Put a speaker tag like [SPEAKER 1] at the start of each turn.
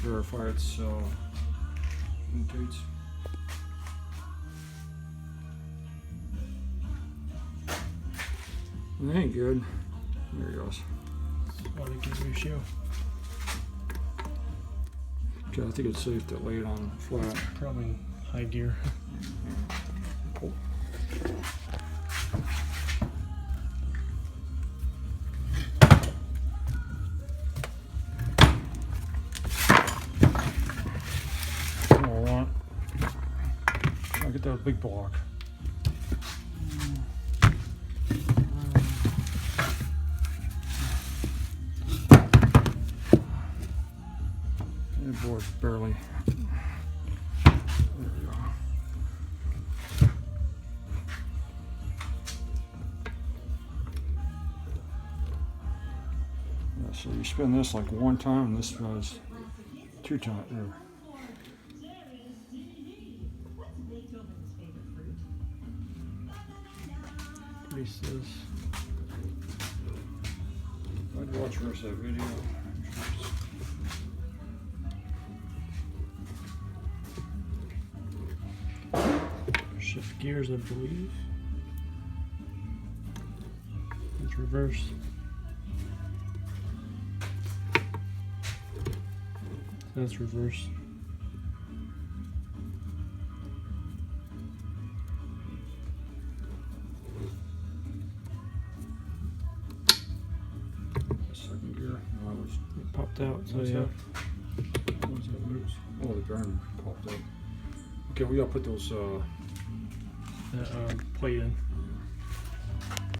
[SPEAKER 1] verify it's rotates. That ain't good. There he goes.
[SPEAKER 2] What a good ratio.
[SPEAKER 1] Okay, I think it's safe to lay it on flat.
[SPEAKER 2] Probably high gear.
[SPEAKER 1] Oh. I'll get that big block. The board's barely. There we go. Yeah, so you spin this like one time, and this does 2 times.
[SPEAKER 2] Grease this.
[SPEAKER 1] I'd watch the rest of that video.
[SPEAKER 2] Shift gears, I believe. It's reverse. That's reverse.
[SPEAKER 1] Second gear. No, it was,
[SPEAKER 2] It popped out, so
[SPEAKER 1] what's
[SPEAKER 2] yeah.
[SPEAKER 1] that? What's that loose? Oh, the bearing popped out. Okay, we gotta put those
[SPEAKER 2] Plate in.